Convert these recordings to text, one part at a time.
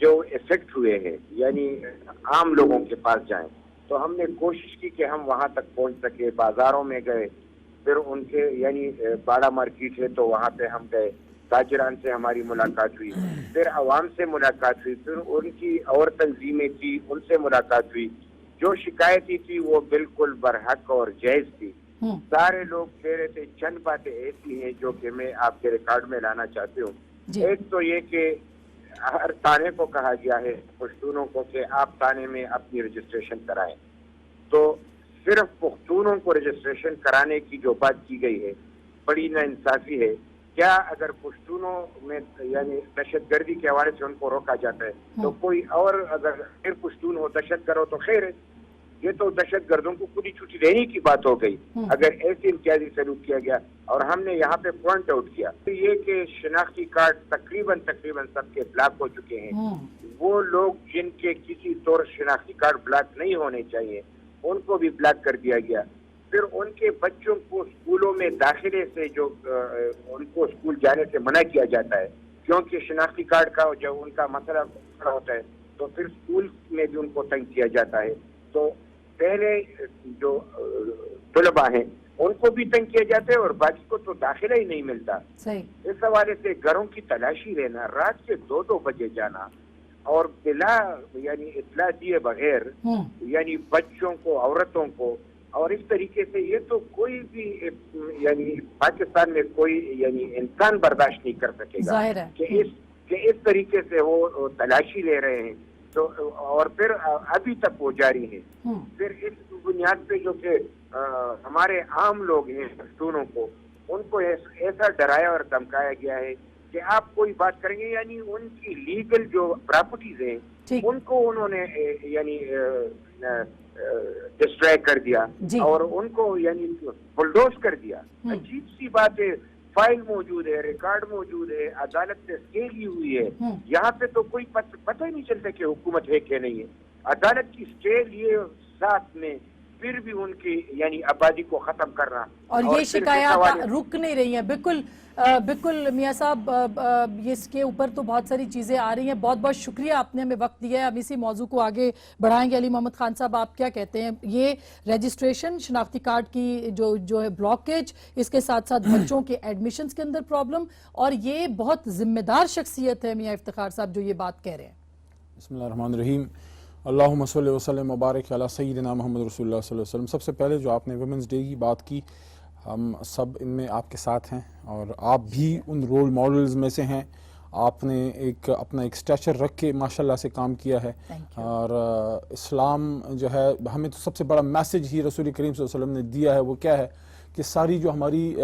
جو افیکٹ ہوئے ہیں یعنی عام لوگوں کے پاس جائیں. تو ہم نے کوشش کی کہ ہم وہاں تک پہنچ سکے. بازاروں میں گئے, پھر ان کے یعنی باڑا مارکیٹ ہے تو وہاں پہ ہم گئے, تاجران سے ہماری ملاقات ہوئی, پھر عوام سے ملاقات ہوئی, پھر ان کی اور تنظیمیں تھی ان سے ملاقات ہوئی. جو شکایتیں تھی وہ بالکل برحق اور جائز تھی. سارے لوگ کہہ رہے تھے. چند باتیں ایسی ہیں جو کہ میں آپ کے ریکارڈ میں لانا چاہتی ہوں. ایک تو یہ کہ ہر تانے کو کہا گیا ہے پشتونوں کو کہ آپ تانے میں اپنی رجسٹریشن کرائیں. تو صرف پختونوں کو رجسٹریشن کرانے کی جو بات کی گئی ہے بڑی ناانصافی ہے. کیا اگر پشتونوں میں یعنی دہشت گردی کے حوالے سے ان کو روکا جاتا ہے تو کوئی اور اگر پھر پشتون ہو دہشت گرد ہو تو خیر ہے. یہ تو دہشت گردوں کو کھلی چھٹی دینے کی بات ہو گئی اگر ایسے امتیازی سلوک کیا گیا. اور ہم نے یہاں پہ پوائنٹ آؤٹ کیا یہ کہ شناختی کارڈ تقریباً سب کے بلاک ہو چکے ہیں. وہ لوگ جن کے کسی طور شناختی کارڈ بلاک نہیں ہونے چاہیے ان کو بھی بلاک کر دیا گیا. پھر ان کے بچوں کو اسکولوں میں داخلے سے جو ان کو اسکول جانے سے منع کیا جاتا ہے کیونکہ شناختی کارڈ کا جب ان کا مسئلہ کھڑا ہوتا ہے تو پھر اسکول میں بھی ان کو تنگ کیا جاتا ہے. تو پہلے جو طلباء ہیں ان کو بھی تنگ کیا جاتا ہے اور باقی کو تو داخلہ ہی نہیں ملتا. اس حوالے سے گھروں کی تلاشی لینا, رات کے 2 بجے جانا اور بلا یعنی اطلاع دیے بغیر یعنی بچوں کو عورتوں کو, اور اس طریقے سے یہ تو کوئی بھی یعنی پاکستان میں کوئی یعنی انسان برداشت نہیں کر سکے گا کہ اس طریقے سے وہ تلاشی لے رہے ہیں. تو اور پھر ابھی تک وہ جاری ہے. پھر اس بنیاد پہ جو کہ ہمارے عام لوگ ہیں پشتونوں کو ان کو ایسا ڈرایا اور دھمکایا گیا ہے کہ آپ کوئی بات کریں گے یعنی ان کی لیگل جو پراپرٹیز ہیں ان کو انہوں نے یعنی ڈسٹرائے کر دیا اور ان کو یعنی بلڈوز کر دیا. عجیب سی بات ہے. فائل موجود ہے, ریکارڈ موجود ہے, عدالت سے اسٹے لی ہوئی ہے. یہاں پہ تو کوئی پتہ ہی نہیں چلتا کہ حکومت ہے کہ نہیں ہے. عدالت کی اسٹے لیے ساتھ میں پھر بھی ان کی یعنی آبادی کو ختم کرنا اور یہ شکایات رک نہیں رہی ہیں. بالکل میاں صاحب, اس کے اوپر تو بہت ساری چیزیں آ رہی ہیں. بہت بہت شکریہ آپ نے ہمیں وقت دیا ہے. اب اسی موضوع کو آگے بڑھائیں گے. علی محمد خان صاحب آپ کیا کہتے ہیں؟ یہ رجسٹریشن شناختی کارڈ کی جو ہے بلاکیج, اس کے ساتھ ساتھ بچوں کے ایڈمیشنز کے اندر پرابلم, اور یہ بہت ذمہ دار شخصیت ہے میاں افتخار صاحب جو یہ بات کہہ رہے ہیں. بسم اللہ الرحمن الرحیم. اللہم صلی وسلم مبارک علی سیدنا محمد رسول اللہ صلی اللہ علیہ وسلم. سب سے پہلے جو آپ نے ویمنز ڈے کی بات کی, ہم سب ان میں آپ کے ساتھ ہیں اور آپ بھی ان رول ماڈلز میں سے ہیں. آپ نے اپنا ایک اسٹیچر رکھ کے ماشاءاللہ سے کام کیا ہے. اور اسلام جو ہے ہمیں تو سب سے بڑا میسج ہی رسول کریم صلی اللہ علیہ وسلم نے دیا ہے. وہ کیا ہے کہ ساری جو ہماری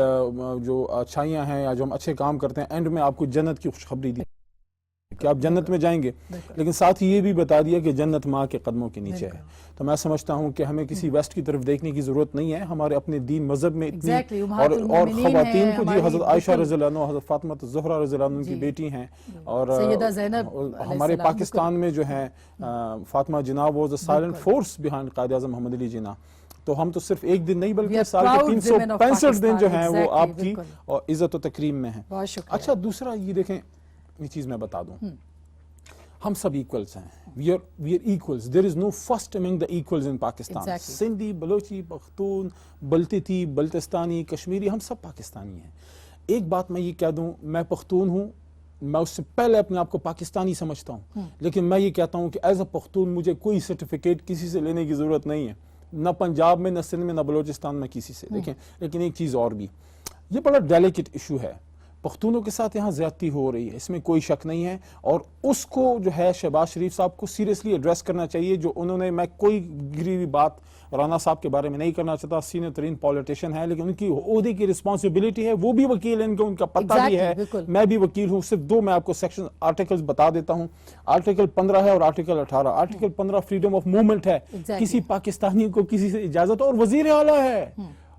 جو اچھائیاں ہیں یا جو ہم اچھے کام کرتے ہیں اینڈ میں آپ کو جنت کی خوشخبری دی کہ آپ جنت میں جائیں گے, لیکن ساتھ ہی یہ بھی بتا دیا کہ جنت ماں کے قدموں کے نیچے ہے. تو میں سمجھتا ہوں کہ ہمیں کسی ویسٹ کی طرف دیکھنے کی ضرورت نہیں ہے. ہمارے اپنے دین مذہب میں اتنی اور خواتین کو جی حضرت عائشہ رضی اللہ عنہ, حضرت فاطمہ الزہرا رضی اللہ عنہ کی بیٹی ہیں, اور ہمارے پاکستان میں جو ہیں Fatima Jinnah was a silent force behind Quaid Azam محمد علی جناح. تو ہم تو صرف ایک دن نہیں بلکہ سال کے 365 دن جو ہیں وہ آپ کی عزت و تکریم میں ہیں. اچھا دوسرا یہ دیکھیں, یہ چیز میں بتا دوں, ہم سب ایکولز ہیں. we are equals. there is no first among the equals in Pakistan. Sindhi, Balochi, Pakhtun, بلتیتی, بلتستانی, کشمیری, ہم سب پاکستانی ہیں. ایک بات میں یہ کہہ دوں, میں پختون ہوں, میں اس سے پہلے اپنے آپ کو پاکستانی سمجھتا ہوں, لیکن میں یہ کہتا ہوں کہ ایز اے پختون مجھے کوئی سرٹیفکیٹ کسی سے لینے کی ضرورت نہیں ہے, نہ پنجاب میں, نہ سندھ میں, نہ بلوچستان میں کسی سے. دیکھیں لیکن ایک چیز اور بھی, یہ بڑا ڈیلیکیٹ ایشو ہے. پختونوں کے ساتھ یہاں زیادتی ہو رہی ہے, اس میں کوئی شک نہیں ہے, اور اس کو جو ہے شہباز شریف صاحب کو سیریسلی ایڈریس کرنا چاہیے. جو انہوں نے, میں کوئی گری ہوئی بات رانا صاحب کے بارے میں نہیں کرنا چاہتا, سینئر ترین پولیٹیشین ہے, لیکن ان کی عہدے کی رسپانسبلٹی ہے, وہ بھی وکیل ہیں, ان کا پتہ بھی ہے, میں بھی وکیل ہوں. صرف 2 میں آپ کو سیکشن آرٹیکلز بتا دیتا ہوں. آرٹیکل 15 ہے اور article 18. Article 15 freedom of movement ہے, کسی پاکستانی کو کسی سے اجازت, اور وزیر اعلیٰ ہے,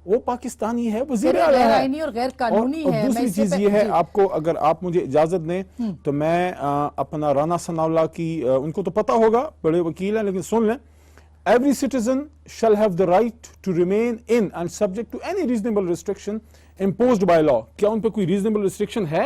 وہ پاکستانی ہے, وزیر اعلیٰ ہے, اور غیر قانونی ہے. اور دوسری چیز یہ ہے, آپ کو اگر آپ مجھے اجازت دیں تو میں اپنا رانا ثناء اللہ کی, ان کو تو پتہ ہوگا, بڑے وکیل ہیں, لیکن سن لیں. Every citizen shall have the right to remain in and subject to any reasonable restriction imposed by law. کیا ان پہ کوئی reasonable restriction ہے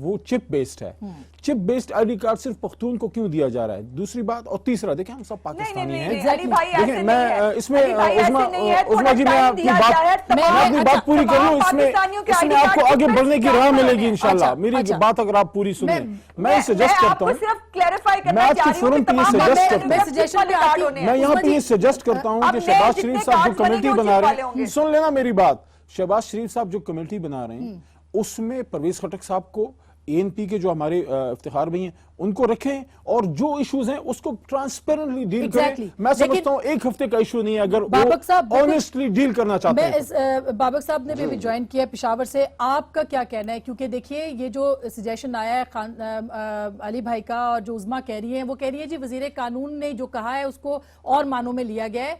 وہ چپ بیسڈ ہے. چپ بیسڈ آئی ڈی کارڈ صرف پختون کو کیوں دیا جا رہا ہے, دوسری بات. اور تیسرا دیکھیں ہم سب پاکستانی ہیں. دیکھیں میں اس میں عظما جی میں اپنی بات پوری کر لوں, اس میں آپ کو آگے بڑھنے کی راہ ملے گی انشاءاللہ. میری بات اگر آپ پوری سنیں, میں سجیسٹ کرتا ہوں, میں آپ کی فورم پہ یہ سجیسٹ کرتا ہوں, میں یہاں پہ یہ سجیسٹ کرتا ہوں کہ شہباز شریف صاحب جو کمیٹی بنا رہے ہیں, سن لینا میری بات, شہباز شریف صاحب جو کمیٹی بنا رہے ہیں اس میں پرویز خٹک صاحب کو, اے این پی کے جو ہمارے افتخار بھائی ہیں ان کو رکھیں, اور جو ایشوز ہیں اس کو ٹرانسپیرنٹلی ڈیل کریں. میں سمجھتا ہوں ایک ہفتے کا ایشو نہیں ہے اگر وہ آنیسٹلی ڈیل کرنا چاہتے ہیں. بابک صاحب نے بھی جوائن کیا پشاور سے, آپ کا کیا کہنا ہے؟ کیونکہ دیکھیے یہ جو سجیشن آیا ہے علی بھائی کا, اور جو عظما کہہ رہی ہیں وہ کہہ رہی ہے جی وزیر قانون نے جو کہا ہے اس کو اور معنوں میں لیا گیا ہے.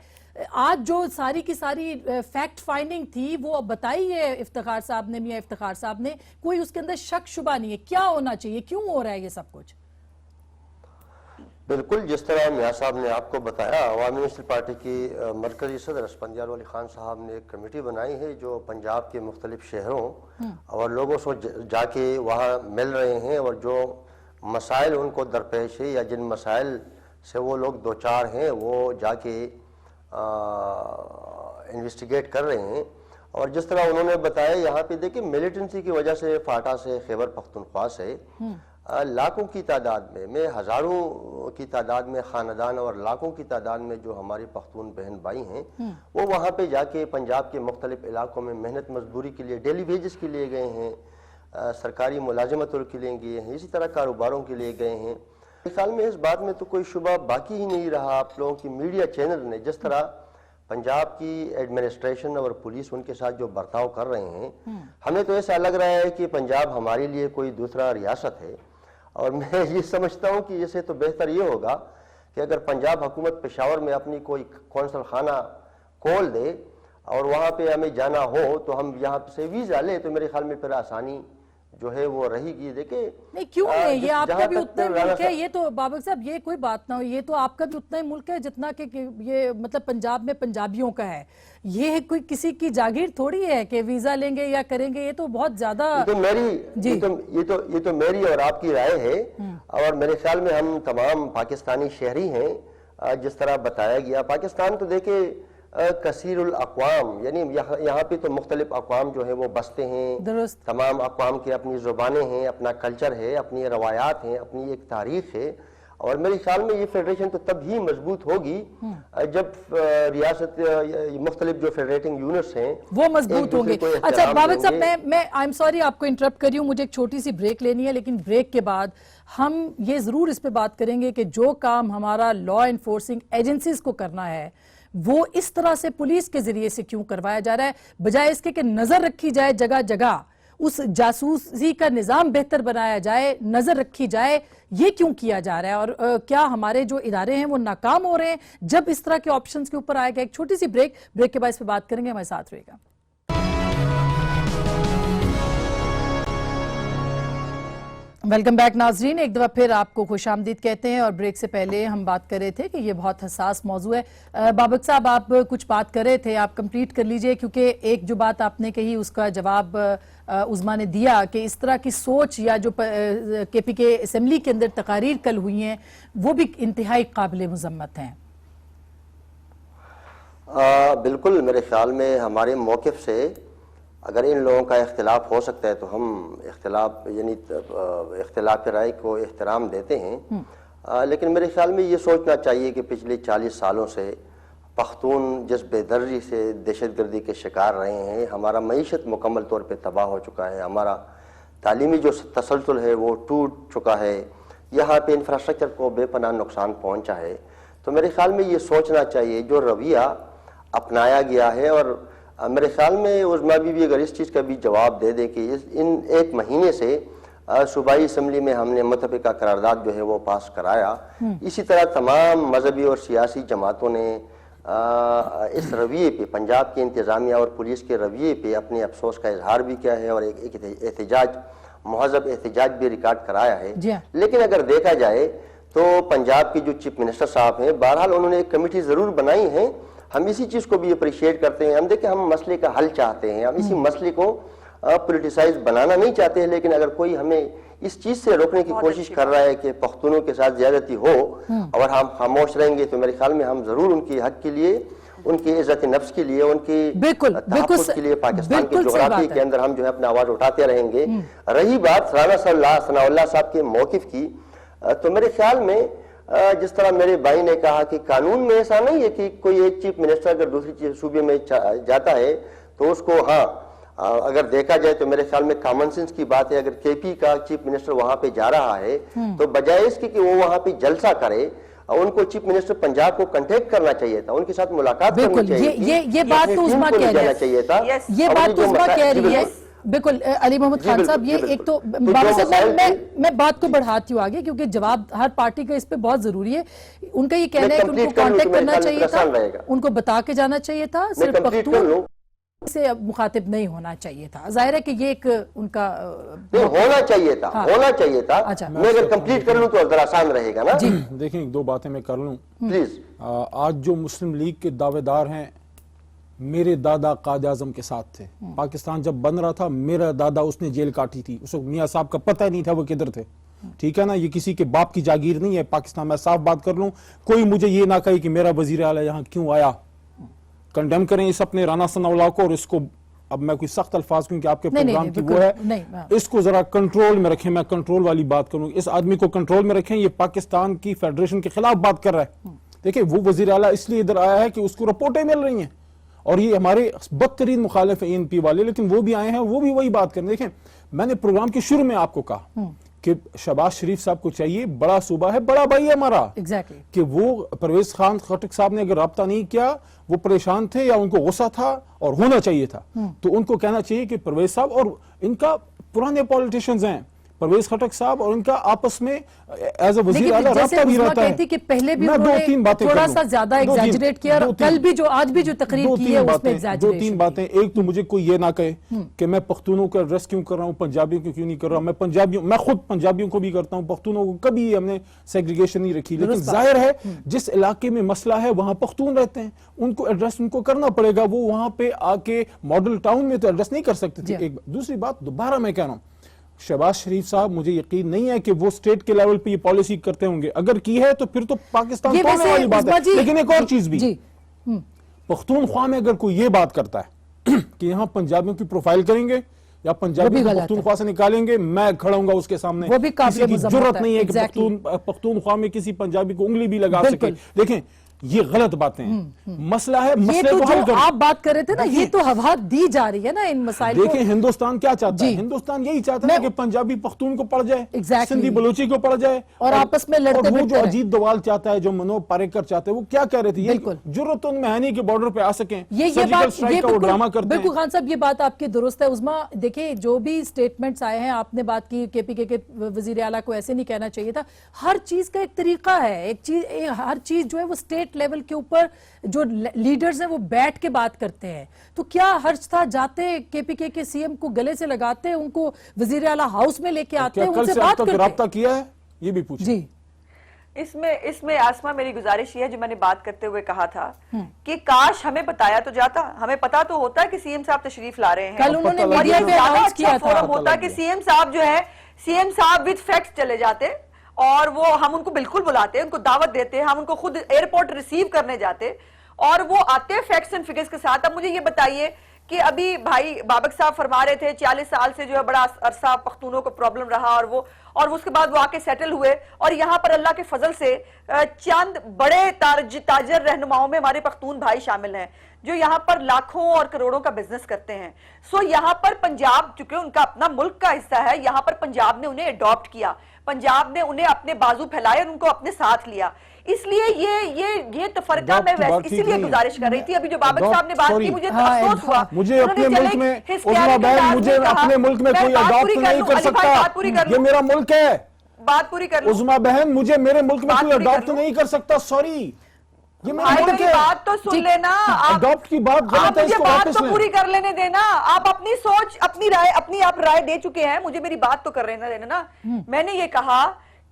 آج جو ساری کی ساری فیکٹ فائنڈنگ تھی وہ بتائی ہے افتخار صاحب نے, میاں افتخار صاحب نے, کوئی اس کے اندر شک شبہ نہیں ہے. کیا ہونا چاہیے, کیوں ہو رہا ہے یہ سب کچھ؟ بالکل جس طرح میاں صاحب نے آپ کو بتایا, عوامی نیشنل پارٹی کی مرکزی صدر اسفندیار ولی خان صاحب نے ایک کمیٹی بنائی ہے جو پنجاب کے مختلف شہروں اور لوگوں سے جا کے وہاں مل رہے ہیں, اور جو مسائل ان کو درپیش ہے یا جن مسائل سے وہ لوگ دوچار ہیں وہ جا کے انویسٹیگیٹ کر رہے ہیں. اور جس طرح انہوں نے بتایا یہاں پہ دیکھیں ملیٹنسی کی وجہ سے فاٹا سے, خیبر پختونخوا سے لاکھوں کی تعداد میں ہزاروں کی تعداد میں خاندان اور لاکھوں کی تعداد میں جو ہماری پختون بہن بھائی ہیں وہ وہاں پہ جا کے پنجاب کے مختلف علاقوں میں محنت مزدوری کے لیے, ڈیلی ویجز کے لیے گئے ہیں, سرکاری ملازمتوں کے لیے گئے ہیں, اسی طرح کاروباروں کے لیے گئے ہیں. میرے خیال میں اس بات میں تو کوئی شبہ باقی ہی نہیں رہا. آپ لوگوں کی میڈیا چینل نے جس طرح پنجاب کی ایڈمنسٹریشن اور پولیس ان کے ساتھ جو برتاؤ کر رہے ہیں, ہمیں تو ایسا لگ رہا ہے کہ پنجاب ہمارے لیے کوئی دوسرا ریاست ہے. اور میں یہ سمجھتا ہوں کہ اسے تو بہتر یہ ہوگا کہ اگر پنجاب حکومت پشاور میں اپنی کوئی کونسل خانہ کھول دے اور وہاں پہ ہمیں جانا ہو تو ہم یہاں سے ویزا لیں, تو میرے خیال میں پھر آسانی جو ہے وہ رہی گی. دیکھیں نہیں کیوں نہیں, یہ آپ کا بھی اتنا ملک ہے, یہ تو بابک صاحب یہ کوئی بات نہ ہو, یہ تو آپ کا بھی اتنا ہی ملک ہے جتنا کہ یہ مطلب پنجاب میں پنجابیوں کا ہے. یہ کوئی کسی کی جاگیر تھوڑی ہے کہ ویزا لیں گے یا کریں گے, یہ تو بہت زیادہ یہ تو میری اور آپ کی رائے ہے. اور میرے خیال میں ہم تمام پاکستانی شہری ہیں. جس طرح بتایا گیا پاکستان تو دیکھیں کثیر الاقوام, یعنی یہاں پہ تو مختلف اقوام جو ہیں وہ بستے ہیں, تمام اقوام کی اپنی زبانیں ہیں, اپنا کلچر ہے, اپنی روایات ہیں, اپنی ایک تاریخ ہے. اور میرے خیال میں یہ فیڈریشن تو تب ہی مضبوط ہوگی جب ریاست مختلف جو فیڈریٹنگ یونٹس ہیں وہ مضبوط ہوں گے. اچھا بابک صاحب میں I'm sorry آپ کو انٹرپٹ کر رہی ہوں, مجھے ایک چھوٹی سی بریک لینی ہے, لیکن بریک کے بعد ہم یہ ضرور اس پہ بات کریں گے کہ جو کام ہمارا لا انفورسنگ ایجنسیز کو کرنا ہے وہ اس طرح سے پولیس کے ذریعے سے کیوں کروایا جا رہا ہے, بجائے اس کے کہ نظر رکھی جائے جگہ جگہ, اس جاسوسی کا نظام بہتر بنایا جائے, نظر رکھی جائے, یہ کیوں کیا جا رہا ہے؟ اور کیا ہمارے جو ادارے ہیں وہ ناکام ہو رہے ہیں جب اس طرح کے آپشنز کے اوپر آئے گا؟ ایک چھوٹی سی بریک کے بعد اس پہ بات کریں گے, ہمارے ساتھ رہے گا. ویلکم بیک ناظرین, ایک دفعہ پھر آپ کو خوش آمدید کہتے ہیں. اور بریک سے پہلے ہم بات کر رہے تھے کہ یہ بہت حساس موضوع ہے. بابک صاحب آپ کچھ بات کر رہے تھے, آپ کمپلیٹ کر لیجئے, کیونکہ ایک جو بات آپ نے کہی اس کا جواب عظما نے دیا کہ اس طرح کی سوچ یا جو کے پی کے اسمبلی کے اندر تقاریر کل ہوئی ہیں وہ بھی انتہائی قابل مذمت ہیں. بالکل میرے خیال میں ہمارے موقف سے اگر ان لوگوں کا اختلاف ہو سکتا ہے تو ہم اختلاف رائے کو احترام دیتے ہیں, لیکن میرے خیال میں یہ سوچنا چاہیے کہ پچھلے 40 سالوں سے پختون جس بے دردی سے دہشت گردی کے شکار رہے ہیں, ہمارا معیشت مکمل طور پہ تباہ ہو چکا ہے, ہمارا تعلیمی جو تسلسل ہے وہ ٹوٹ چکا ہے, یہاں پہ انفراسٹرکچر کو بے پناہ نقصان پہنچا ہے. تو میرے خیال میں یہ سوچنا چاہیے جو رویہ اپنایا گیا ہے, اور میرے خیال میں عظما بھی اگر اس چیز کا بھی جواب دے دے کہ ان ایک مہینے سے صوبائی اسمبلی میں ہم نے متفقہ قرارداد جو ہے وہ پاس کرایا, اسی طرح تمام مذہبی اور سیاسی جماعتوں نے اس رویے پہ, پنجاب کی انتظامیہ اور پولیس کے رویے پہ اپنے افسوس کا اظہار بھی کیا ہے اور ایک احتجاج, مہذب احتجاج بھی ریکارڈ کرایا ہے. لیکن اگر دیکھا جائے تو پنجاب کے جو چیف منسٹر صاحب ہیں بہرحال انہوں نے ایک کمیٹی ضرور بنائی ہے, ہم اسی چیز کو بھی اپریشیٹ کرتے ہیں. ہم دیکھیں ہم مسئلے کا حل چاہتے ہیں, ہم اسی مسئلے کو پولیٹیسائز بنانا نہیں چاہتے ہیں, لیکن اگر کوئی ہمیں اس چیز سے روکنے کی کوشش کر رہا ہے کہ پختونوں کے ساتھ زیادتی ہو اور ہم خاموش رہیں گے, تو میرے خیال میں ہم ضرور ان کی حق کے لیے, ان کی عزت نفس کے لیے, ان کی تحفظ کے لیے پاکستان کے جغرافیے کے اندر ہم جو ہے اپنا آواز اٹھاتے رہیں گے. رہی بات رانا ثناء اللہ صاحب کے موقف کی, تو میرے خیال میں جس طرح میرے بھائی نے کہا کہ قانون میں ایسا نہیں ہے کہ کوئی ایک چیف منسٹر اگر دوسری صوبے میں جاتا ہے تو اس کو, ہاں اگر دیکھا جائے تو میرے خیال میں کامن سینس کی بات ہے, اگر کے پی کا چیف منسٹر وہاں پہ جا رہا ہے تو بجائے اس کی کہ وہ وہاں پہ جلسہ کرے, ان کو چیف منسٹر پنجاب کو کنٹیکٹ کرنا چاہیے تھا, ان کے ساتھ ملاقات کرنی چاہیے, یہ بات تو عظمیٰ کہہ رہی ہے, یہ بات تو عظمیٰ کہہ رہی ہے. بالکل علی محمد خان صاحب, یہ ایک تو میں بات کو بڑھاتی ہوں آگے, کیونکہ جواب ہر پارٹی کا اس پہ بہت ضروری ہے. ان کا یہ کہنا ہے کہ ان کو کانٹیکٹ کرنا چاہیے تھا, ان کو بتا کے جانا چاہیے تھا, صرف پختون سے مخاطب نہیں ہونا چاہیے تھا. ظاہر ہے کہ یہ ایک ان کا ہونا چاہیے تھا. میں اگر کمپلیٹ کر لوں تو ذرا آسان رہے گا نا. دیکھیں دو باتیں میں کر لوں پلیز. آج جو مسلم لیگ کے دعوے دار ہیں میرے دادا قائد اعظم کے ساتھ تھے. پاکستان جب بن رہا تھا میرا دادا اس نے جیل کاٹی تھی, اس وقت میاں صاحب کا پتہ نہیں تھا وہ کدھر تھے. ٹھیک ہے نا, یہ کسی کے باپ کی جاگیر نہیں ہے پاکستان. میں صاف بات کر لوں, کوئی مجھے یہ نہ کہے کہ میرا وزیر اعلیٰ یہاں کیوں آیا. کنڈیم کریں اس اپنے رانا ثناء اللہ کو, اور اس کو اب میں کوئی سخت الفاظ کیونکہ آپ کے پروگرام کی وہ ہے, اس کو ذرا کنٹرول میں رکھیں. میں کنٹرول والی بات کروں, اس آدمی کو کنٹرول میں رکھیں. یہ پاکستان کی فیڈریشن کے خلاف بات کر رہا ہے. دیکھیں وہ وزیر اعلیٰ اس لیے ادھر آیا ہے کہ اس کو رپورٹیں مل رہی ہیں, اور یہ ہمارے بدترین مخالف ہیں ANP والے, لیکن وہ بھی آئے ہیں, وہ بھی وہی بات کریں. دیکھیں میں نے پروگرام کے شروع میں آپ کو کہا کہ شہباز شریف صاحب کو چاہیے, بڑا صوبہ ہے, بڑا بھائی ہے ہمارا, کہ وہ پرویز خان خٹک صاحب نے اگر رابطہ نہیں کیا, وہ پریشان تھے یا ان کو غصہ تھا اور ہونا چاہیے تھا, تو ان کو کہنا چاہیے کہ پرویز صاحب, اور ان کا پرانے پولیٹیشنز ہیں پرویز خٹک صاحب اور ان کا آپس میں ایز اے وزیر اعلیٰ رابطہ بھی رہتا ہے. کہ پہلے بھی انہوں نے تھوڑا سا زیادہ ایگزیجریٹ کیا, اور کل بھی جو آج بھی جو تقریر کی ہے اس میں ایگزیجریشن. دو تین باتیں. ایک تو مجھے کوئی یہ نہ کہے کہ میں پختونوں کو ایڈریس کیوں کر رہا ہوں, پنجابیوں کو کیوں نہیں کر رہا ہوں. میں خود پنجابیوں کو بھی کرتا ہوں, پختونوں کو کبھی ہم نے سیگریگیشن نہیں رکھی, لیکن ظاہر ہے جس علاقے میں مسئلہ ہے وہاں پختون رہتے ہیں, ان کو ایڈریس ان کو کرنا پڑے گا. وہ وہاں پہ آ کے ماڈل ٹاؤن میں تو ایڈریس نہیں کر سکتے تھے. ایک دوسری بات دوبارہ میں کہہ رہا ہوں, شہباز شریف صاحب مجھے یقین نہیں ہے کہ وہ اسٹیٹ کے لیول پہ یہ پالیسی کرتے ہوں گے. اگر کی ہے تو پھر تو پاکستان توڑنے والی بات ہے. لیکن ایک اور چیز بھی, پختونخوا میں اگر کوئی یہ بات کرتا ہے کہ یہاں پنجابیوں کی پروفائل کریں گے یا پنجابی پختونخوا سے نکالیں گے, میں کھڑا ہوں گا اس کے سامنے. کسی کی جرت نہیں ہے کہ پختونخوا میں کسی پنجابی کو انگلی بھی لگا سکے. دیکھیں یہ غلط باتیں ہیں. مسئلہ ہے, مسئلے کو حل کریں. آپ بات کر رہے تھے نا, یہ تو ہوا دی جا رہی ہے نا ان مسائل کو. دیکھیں ہندوستان کیا چاہتا ہے, ہندوستان یہی چاہتا ہے کہ پنجابی پختون کو پڑ جائے, سندھی بلوچی کو پڑ جائے, اور آپس میں لڑتے اور وہ جو اجیت دوال چاہتا ہے, جو منوج پاریکر چاہتے ہیں, وہ کیا کہہ رہے تھے, یہ جرت ان میں ہے نہیں کہ بارڈر پہ آ سکیں. سرجیکل اسٹرائیک کا وہ ڈرامہ کرتے ہیں. بالکل خان صاحب یہ بات آپ کی درست ہے. عظمیٰ دیکھیں جو بھی سٹیٹمنٹس آئے ہیں, آپ نے بات کی KPK کے وزیر اعلیٰ کو ایسے نہیں کہنا چاہیے تھا. ہر چیز کا ایک طریقہ ہے, ہر چیز جو ہے وہ اسٹیٹ لیول کے اوپر جو لیڈرز ہیں وہ بیٹھ کے بات کرتے ہیں. تو کیا حرج تھا جاتے KPK کے CM کو گلے سے لگاتے, ان کو وزیر اعلیٰ ہاؤس میں لے کے آتے, ان سے بات کرتے. رابطہ کیا ہے یہ بھی پوچھیں. جی اس میں آسمہ میری گزارش یہ ہے جو میں نے بات کرتے ہوئے کہا تھا کہ کاش ہمیں بتایا تو جاتا, ہمیں پتا تو ہوتا کہ CM صاحب تشریف لا رہے ہیں. کل انہوں نے میڈیا پہ اناؤنس کیا تھا, فورم ہوتا کہ CM صاحب جو ہے, CM صاحب وتھ فیکٹس چلے جاتے, اور وہ ہم ان کو بالکل بلاتے, ان کو دعوت دیتے, ہم ان کو خود ایئرپورٹ ریسیو کرنے جاتے, اور وہ آتے فیکٹس اینڈ فگرز کے ساتھ. اب مجھے یہ بتائیے کہ ابھی بھائی بابک صاحب فرما رہے تھے 40 سال سے جو ہے بڑا عرصہ پختونوں کو پرابلم رہا, اور اس کے بعد وہ آ کے سیٹل ہوئے, اور یہاں پر اللہ کے فضل سے چند بڑے تاجر رہنماؤں میں ہمارے پختون بھائی شامل ہیں جو یہاں پر لاکھوں اور کروڑوں کا بزنس کرتے ہیں. سو یہاں پر پنجاب چونکہ ان کا اپنا ملک کا حصہ ہے, یہاں پر پنجاب نے انہیں اڈاپٹ کیا, پنجاب نے انہیں اپنے بازو پھیلائے اور ان کو اپنے ساتھ لیا. اس لیے یہ تفرقہ میں ویسے اسی لیے گزارش کر رہی تھی. ابھی جو بابک صاحب نے بات کی مجھے افسوس ہوا, مجھے اپنے ملک میں عظمیٰ بہن, مجھے اپنے ملک میں کوئی اڈاپٹ نہیں کر سکتا, یہ میرا ملک ہے. بات پوری کر لوں عظمیٰ بہن, مجھے میرے ملک میں کوئی اڈاپٹ نہیں کر سکتا. سوری, یہ میرا ملک ہے. بات تو سن لینا, اڈاپٹ کی بات غلط ہے, اس کو بات واپس تو لیں. پوری کر لینے دینا. آپ اپنی سوچ, اپنی رائے, اپنی آپ رائے دے چکے ہیں, مجھے میری بات تو کر رہے دینا نا. میں نے یہ کہا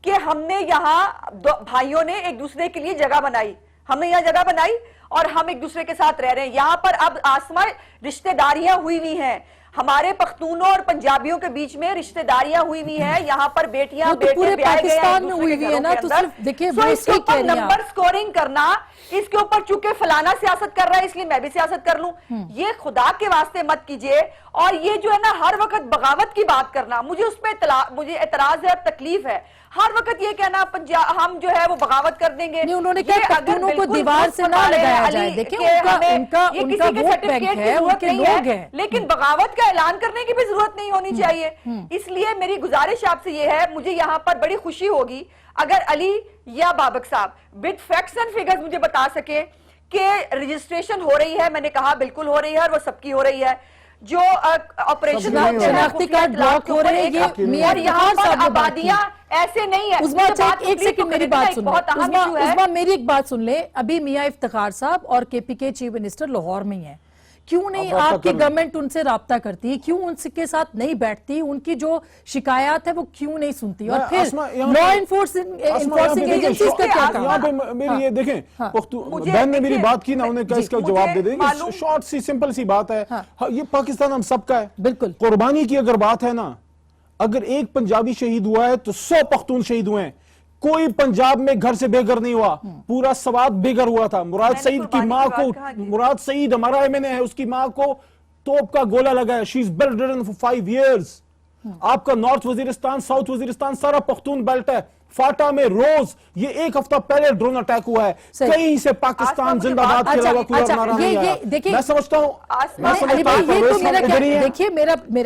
کہ ہم نے یہاں بھائیوں نے ایک دوسرے کے لیے جگہ بنائی, ہم نے یہاں جگہ بنائی, اور ہم ایک دوسرے کے ساتھ رہ رہے ہیں. یہاں پر اب آسما رشتہ داریاں ہوئی ہوئی ہیں, ہمارے پختونوں اور پنجابیوں کے بیچ میں رشتہ داریاں ہوئی ہوئی ہیں. یہاں پر بیٹیاں بیٹے بیائے گئے ہیں دوسرے کے گھروں کے اندر. سو اس کے اوپر نمبر سکورنگ کرنا, اس کے اوپر چونکہ فلانا سیاست کر رہا ہے اس لیے میں بھی سیاست کر لوں, یہ خدا کے واسطے مت کیجئے. اور یہ جو ہے نا ہر وقت بغاوت کی بات کرنا, مجھے اس پہ مجھے اعتراض ہے اور تکلیف ہے. ہر وقت یہ کہنا ہم جو ہے وہ بغاوت کر دیں گے. انہوں نے کہا پختونوں کو دیوار سے نہ لگایا جائے. دیکھیں ان کا ووٹ بینک ہے, ان کے لوگ ہیں, لیکن بغاوت کا اعلان کرنے کی بھی ضرورت نہیں ہونی چاہیے. اس لیے میری گزارش آپ سے یہ ہے, مجھے یہاں پر بڑی خوشی ہوگی اگر علی یا بابک صاحب وتھ فیکٹس اینڈ فگرز مجھے بتا سکے کہ رجسٹریشن ہو رہی ہے. میں نے کہا بالکل ہو رہی ہے اور وہ سب کی ہو رہی ہے. جو آپریشن شناختی کارڈ بلاک ہو رہے ہیں, اور یہاں پر آبادیاں ایسے نہیں ہیں. ایک سیکنڈ میری بات سن لیں, عظما میری ایک بات سن لیں. ابھی میاں افتخار صاحب اور کے پی کے چیف منسٹر لاہور میں ہی ہیں, کیوں نہیں آپ کی گورنمنٹ ان سے رابطہ کرتی, کیوں ان کے ساتھ نہیں بیٹھتی, ان کی جو شکایات ہے وہ کیوں نہیں سنتی, اور پھر لا انفورسنگ ایجنسیز کا کیا کام؟ یہاں پہ میری یہ دیکھیں, بہن نے میری بات کی نا, انہیں کہا اس کا جواب دے دیں. شارٹ سی سمپل سی بات ہے, یہ پاکستان ہم سب کا ہے. بالکل قربانی کی اگر بات ہے نا, اگر ایک پنجابی شہید ہوا ہے تو 100 پختون شہید ہوئے ہیں. کوئی پنجاب میں گھر سے بے گھر نہیں ہوا, پورا سوات بے گھر ہوا تھا. مراد سعید کی ماں کو, مراد سعید ہمارا ایم این اے ہے, اس کی ماں کو توپ کا گولہ لگا ہے. She is bedridden for 5 years. آپ کا نارتھ وزیرستان, ساؤتھ وزیرستان سارا پختون بیلٹ ہے. فاٹا میں روز یہ ایک ہفتہ پہلے ڈرون اٹیک ہوا ہے, کہیں سے پاکستان زندہ باد کے علاوہ کوئی اور نعرہ نہیں آیا. میں سمجھتا ہوں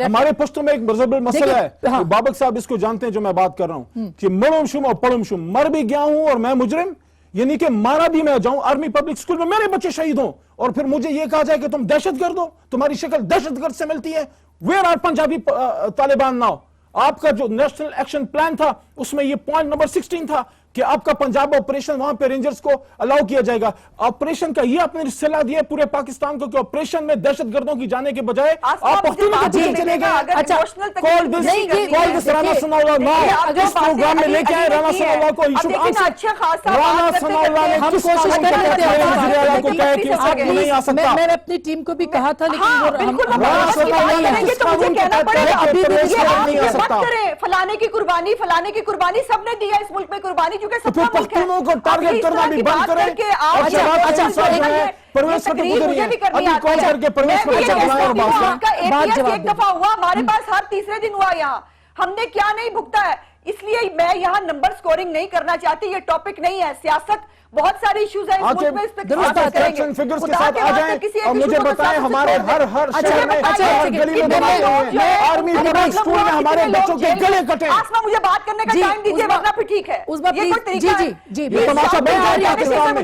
ہمارے پشتوں میں ایک مذہبی مسئلہ ہے, بابک صاحب اس کو جانتے ہیں جو میں بات کر رہا ہوں, کہ مرم شم اور پڑم شم, مر بھی گیا ہوں اور میں مجرم, یعنی کہ مارا بھی میں جاؤں آرمی پبلک اسکول میں میرے بچے شہید ہوں, اور پھر مجھے یہ کہا جائے کہ تم دہشت گرد ہو, تمہاری شکل دہشت گرد سے ملتی ہے. Where are Punjabi Taliban now? آپ کا جو نیشنل ایکشن پلان تھا اس میں یہ پوائنٹ نمبر 16 تھا کہ آپ کا پنجاب آپریشن وہاں پہ رینجرز کو الاؤ کیا جائے گا. آپریشن کا یہ آپ نے صلاح دیا پورے پاکستان کو کہ آپریشن میں دہشت گردوں کی جانے کے بجائے آپ پختونوں کو پیچھے چلے گئے. کال دس رانا ثناء اللہ ناؤ, اس پروگرام میں لے کے آئے رانا ثناء اللہ کو. رانا ثناء اللہ نے کس قوم کے وزیر اعلیٰ کو کہا کہ آپ نہیں آ سکتا. میں نے اپنی ٹیم کو بھی کہا تھا, لیکن رانا ثناء اللہ نے کس قوم کے نہیں آ سکتا. فلانے کی قربانی سب نے دیا اس ملک میں قربانی, کیونکہ سب کا ملک ہے. پختونوں کو ٹارگٹ کرنا بھی بند کریں. ایک دفعہ ہوا ہمارے پاس, ہر تیسرے دن ہوا, یہاں ہم نے کیا نہیں بھگتا ہے. اس لیے میں یہاں نمبر سکورنگ نہیں کرنا چاہتی, یہ ٹاپک نہیں ہے. سیاست بہت ساری ایشوز ہیں اس ملک میں, اس پہ فگرز کے ساتھ آ جائیں اور مجھے بتائیں ہمارے ہر شہر میں ہر گلی میں آرمی پبلک اسکول میں ہمارے بچوں کے گلے کٹے. آسما مجھے بات کرنے کا ٹائم دیجیے ورنہ پھر ٹھیک ہے. یہ کوئی طریقہ ہے؟ یہ تماشا بند ہے پاکستان میں.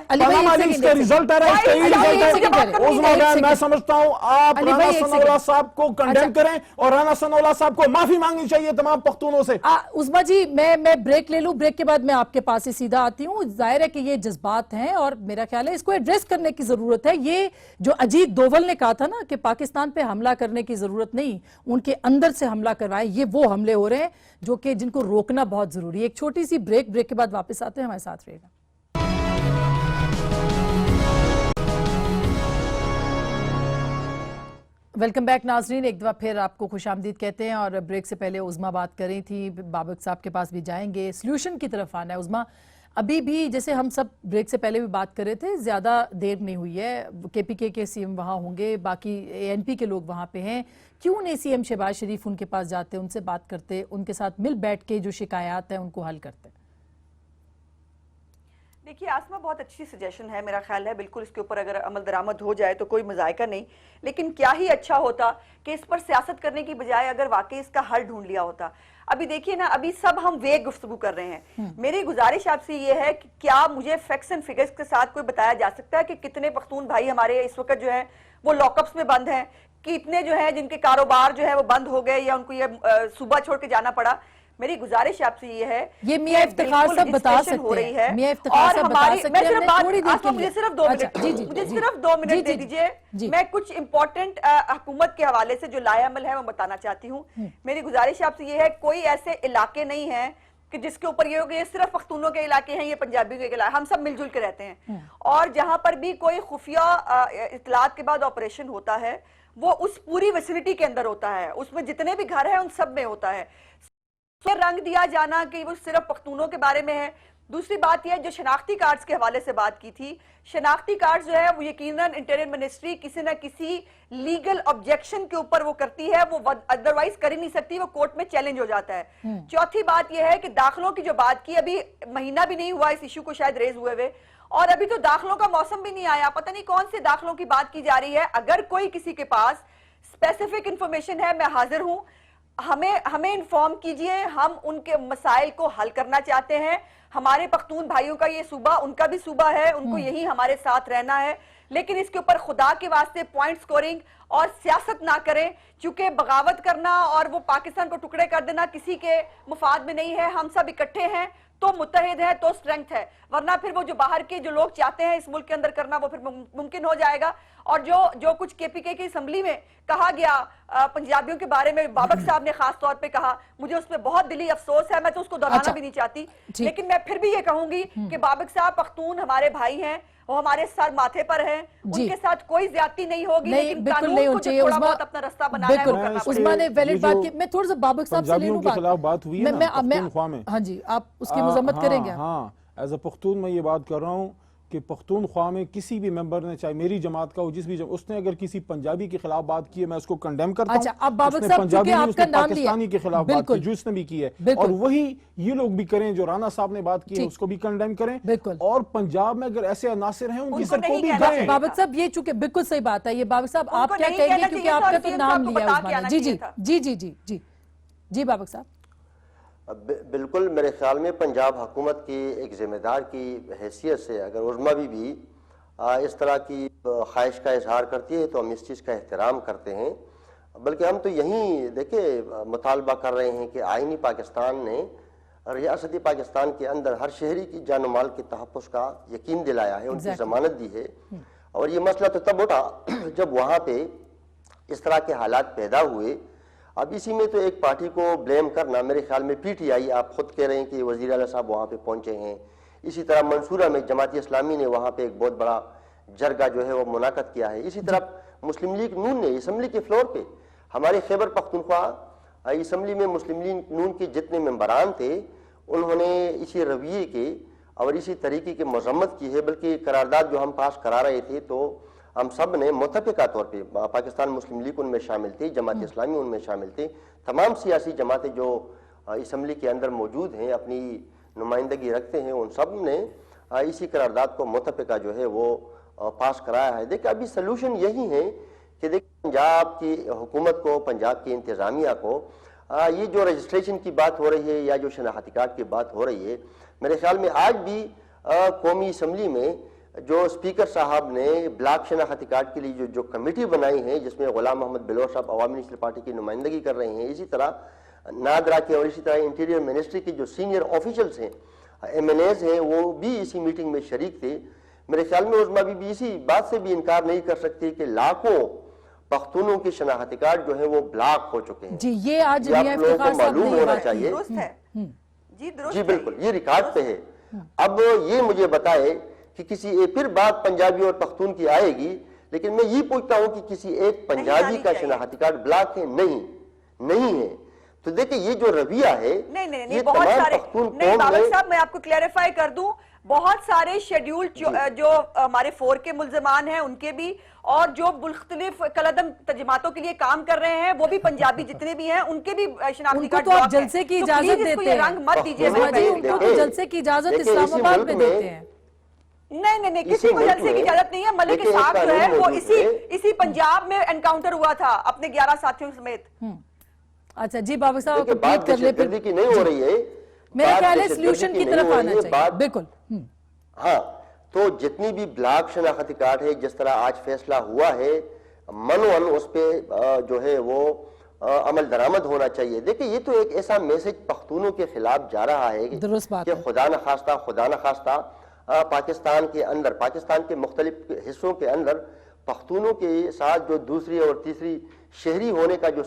پاناما لیکس کا رزلٹ آ رہا ہے, اس کا یہ رزلٹ ہے. عظما بہن میں سمجھتا ہوں آپ رانا ثناء اللہ صاحب کو کنڈیم کریں اور رانا ثناء اللہ صاحب کو معافی مانگنی چاہیے تمام پختونوں سے. عظما جی میں بریک لے لوں, بریک کے بعد میں آپ کے پاس ہی سیدھا آتی ہوں. ظاہر ہے کہ یہ جذبات ہیں اور میرا خیال ہے اس کو ایڈریس کرنے کی ضرورت ہے. یہ جو اجیت دوول نے کہا تھا نا کہ پاکستان پہ حملہ کرنے کی ضرورت نہیں, ان کے اندر سے حملہ کروائیں, یہ وہ حملے ہو رہے ہیں جو کہ جن کو روکنا بہت ضروری ہے. ایک چھوٹی سی بریک کے بعد واپس آتے ہیں, ہمارے ساتھ رہے گا. ویلکم بیک ناظرین, ایک دفعہ پھر آپ کو خوش آمدید کہتے ہیں. اور بریک سے پہلے عظما بات کر رہی تھی, بابک صاحب کے پاس بھی جائیں گے, سلیوشن کی طرف آنا ہے. عظما ابھی بھی جیسے ہم سب بریک سے پہلے بھی بات کر رہے تھے, زیادہ دیر نہیں ہوئی ہے, کے پی کے سی ایم وہاں ہوں گے, باقی اے این پی کے لوگ وہاں پہ ہیں, کیوں نہیں سی ایم شہباز شریف ان کے پاس جاتے, ان سے بات کرتے, ان کے ساتھ مل بیٹھ کے جو شکایات ہیں ان کو حل کرتے؟ دیکھیے آسما بہت اچھی سجیشن ہے, میرا خیال ہے بالکل اس کے اوپر اگر عمل درآمد ہو جائے تو کوئی مذائقہ نہیں, لیکن کیا ہی اچھا ہوتا کہ اس پر سیاست کرنے کی بجائے اگر واقعی اس کا حل ڈھونڈ لیا ہوتا. ابھی دیکھیے نا, ابھی سب ہم ویگ گفتگو کر رہے ہیں. میری گزارش آپ سے یہ ہے کہ کیا مجھے فیکٹس اینڈ فگرز کے ساتھ کوئی بتایا جا سکتا ہے کہ کتنے پختون بھائی ہمارے اس وقت جو ہیں وہ لاک اپس میں بند ہیں, کتنے جو ہیں جن کے کاروبار جو ہے وہ بند ہو گئے یا ان کو یہ صوبہ چھوڑ کے جانا پڑا. میری گزارش آپ سے یہ ہے یہ میاں افتخار صاحب بتا سکتے ہیں, میاں افتخار صاحب بتا سکتے ہیں. مجھے صرف 2 منٹ دے دیجئے, میں کچھ امپورٹنٹ حکومت کے حوالے سے جو لائے عمل ہے وہ بتانا چاہتی ہوں. میری گزارش آپ سے یہ ہے, کوئی ایسے علاقے نہیں ہیں کہ جس کے اوپر یہ ہو کہ یہ صرف پختونوں کے علاقے ہیں، یہ پنجابیوں کے علاقے، ہم سب مل جل کے رہتے ہیں. اور جہاں پر بھی کوئی خفیہ اطلاعات کے بعد آپریشن ہوتا ہے وہ اس پوری ویسیلٹی کے اندر ہوتا ہے، اس میں جتنے بھی گھر ہیں ان سب میں ہوتا ہے. رنگ دیا جانا کہ وہ صرف پختونوں کے بارے میں ہے. دوسری بات یہ جو شناختی کارڈز کے حوالے سے بات کی تھی، شناختی کارڈز جو ہے وہ یقیناً انٹیریر منسٹری کسی نہ کسی لیگل آبجیکشن کے اوپر وہ کرتی ہے، وہ ادروائز کر ہی نہیں سکتی، وہ کورٹ میں چیلنج ہو جاتا ہے. چوتھی بات یہ ہے کہ داخلوں کی جو بات کی، ابھی مہینہ بھی نہیں ہوا اس ایشو کو شاید ریز ہوئے ہوئے، اور ابھی تو داخلوں کا موسم بھی نہیں آیا، پتہ نہیں کون سے داخلوں کی بات کی جا رہی ہے. اگر کوئی کسی کے پاس اسپیسیفک انفارمیشن ہے میں حاضر ہوں، ہمیں انفارم کیجئے، ہم ان کے مسائل کو حل کرنا چاہتے ہیں. ہمارے پختون بھائیوں کا یہ صوبہ ان کا بھی صوبہ ہے، ان کو یہی ہمارے ساتھ رہنا ہے، لیکن اس کے اوپر خدا کے واسطے پوائنٹ سکورنگ اور سیاست نہ کریں، چونکہ بغاوت کرنا اور وہ پاکستان کو ٹکڑے کر دینا کسی کے مفاد میں نہیں ہے. ہم سب اکٹھے ہیں تو متحد ہے تو سٹرنگتھ ہے، ورنہ پھر وہ جو باہر کے جو لوگ چاہتے ہیں اس ملک کے اندر کرنا وہ پھر ممکن ہو جائے گا. اور جو کچھ کے پی کے کی اسمبلی میں کہا گیا پنجابیوں کے بارے میں، بابک صاحب نے خاص طور پہ کہا، مجھے اس پہ بہت دلی افسوس ہے، میں تو اس کو دہرانا بھی نہیں چاہتی، لیکن میں پھر بھی یہ کہوں گی کہ بابک صاحب پختون ہمارے بھائی ہیں، وہ ہمارے سر ماتھے پر ہیں، ان کے ساتھ کوئی زیادتی نہیں ہوگی، لیکن قانون کو جو تھوڑا بہت اپنا رستہ بنانا ہے وہ کرنا پڑے. عثمان نے ویلڈ بات کی، میں تھوڑا سا بابک صاحب سے لے لوں کے خلاف بات ہوئی ہے نا پختونخوا میں. ہاں جی، آپ اس کی مذمت کریں گے؟ ہاں، ایز اے پختون میں یہ بات کر رہا ہوں کہ پختونخوا میں کسی بھی ممبر نے، چاہے میری جماعت کا ہو، جس بھی اس نے اگر کسی پنجابی کے خلاف بات کی ہے میں اس کو کنڈیم کرتا ہوں. اچھا، اب بابک صاحب چونکہ آپ کا نام لیا، پاکستانی کے خلاف بات کی جو اس نے بھی کی ہے، اور وہی یہ لوگ بھی کریں جو رانا صاحب نے بات کی ہے، اس کو بھی کنڈیم کریں. اور پنجاب میں اگر ایسے عناصر ہیں ان کی سب کو بھی کریں. بابک صاحب یہ چونکہ بالکل صحیح بات ہے، یہ بابک صاحب آپ کیا کہیں گے کیونکہ آپ کا تو نام لیا عثمان نے. جی جی جی جی جی جی جی بابک صاحب. بالکل، میرے خیال میں پنجاب حکومت کی ایک ذمہ دار کی حیثیت سے اگر عظما بھی اس طرح کی خواہش کا اظہار کرتی ہے تو ہم اس چیز کا احترام کرتے ہیں. بلکہ ہم تو یہیں دیکھیں مطالبہ کر رہے ہیں کہ آئینی پاکستان نے ریاستی پاکستان کے اندر ہر شہری کی جان و مال کے تحفظ کا یقین دلایا ہے، ان کی ضمانت دی ہے. اور یہ مسئلہ تو تب اٹھا جب وہاں پہ اس طرح کے حالات پیدا ہوئے. اب اسی میں تو ایک پارٹی کو بلیم کرنا، میرے خیال میں پی ٹی آئی، آپ خود کہہ رہے ہیں کہ وزیر اعلیٰ صاحب وہاں پہ پہنچے ہیں، اسی طرح منصورہ میں جماعت اسلامی نے وہاں پہ ایک بہت بڑا جرگہ جو ہے وہ منعقد کیا ہے. اسی طرح مسلم لیگ نون نے اسمبلی کے فلور پہ، ہمارے خیبر پختونخوا اسمبلی میں مسلم لیگ نون کے جتنے ممبران تھے انہوں نے اسی رویے کے اور اسی طریقے کی مذمت کی ہے. بلکہ قرارداد جو ہم پاس کرا رہے تھے تو ہم سب نے متفقہ طور پہ، پاکستان مسلم لیگ ان میں شامل تھی، جماعت اسلامی ان میں شامل تھی، تمام سیاسی جماعتیں جو اسمبلی کے اندر موجود ہیں اپنی نمائندگی رکھتے ہیں، ان سب نے اسی قرارداد کو متفقہ جو ہے وہ پاس کرایا ہے. دیکھیں ابھی سلوشن یہی ہے کہ دیکھیں پنجاب کی حکومت کو، پنجاب کی انتظامیہ کو یہ جو رجسٹریشن کی بات ہو رہی ہے یا جو شناختی کارڈ کی بات ہو رہی ہے، میرے خیال میں آج بھی قومی اسمبلی میں جو اسپیکر صاحب نے بلاک شناختی کارڈ کے لیے جو کمیٹی بنائی ہے جس میں غلام محمد بلور صاحب عوامی نیشنل پارٹی کی نمائندگی کر رہے ہیں، اسی طرح نادرا کے اور اسی طرح انٹیریئر منسٹری کے جو سینئر آفیشلز ہیں، ایم این ایز ہیں، وہ بھی اسی میٹنگ میں شریک تھے. میرے خیال میں عظما بھی اسی بات سے بھی انکار نہیں کر سکتی کہ لاکھوں پختونوں کے شناختی کارڈ جو ہیں وہ بلاک ہو چکے ہیں. جی یہ آج آپ لوگوں کو معلوم ہونا چاہیے. درست جی بالکل، یہ ریکارڈ پہ ہے. اب یہ مجھے بتائے کہ کسی پھر بات پنجابی اور پختون کی آئے گی، لیکن میں یہ پوچھتا ہوں کہ کسی ایک پنجابی کا شناختی کارڈ بلاک ہے؟ نہیں ہے. تو دیکھیں یہ جو رویہ ہے نہیں بہت سارے، نہیں بابک صاحب میں آپ کو کلیریفائی کر دوں، بہت سارے شیڈیول جو ہمارے فور کے ملزمان ہیں ان کے بھی، اور جو مختلف کلعدم تجمعاتوں کے لیے کام کر رہے ہیں وہ بھی پنجابی جتنے بھی ہیں ان کے بھی شناختی کارڈ تو آپ جلسے کی اجازت دیتے ہیں، رنگ مت دیجیے. ان کو تو جلسے کی اجازت اسلام آباد میں دیتے ہیں. نہیں کسی کو جلسے کی اجازت نہیں ہے. ملک صاحب جو ہے وہ اسی پنجاب میں انکاؤنٹر ہوا تھا اپنے 11 ساتھیوں سمیت. اچھا جی بابک صاحب بات دہشتگردی کی نہیں ہو رہی ہے، میرا خیال ہے سلوشن کی طرف آنا چاہیے. بالکل. ہاں تو جتنی بھی بلاک شناختی کارڈ ہے، جس طرح آج فیصلہ ہوا ہے منوان اس پہ جو ہے وہ عمل درآمد ہونا چاہیے. دیکھیں یہ تو ایک ایسا میسج پختونوں کے خلاف جا رہا ہے کہ خدا نخواستہ پاکستان کے اندر، پاکستان کے مختلف حصوں کے اندر پختونوں کے ساتھ جو دوسری اور تیسری شہری ہونے کا جو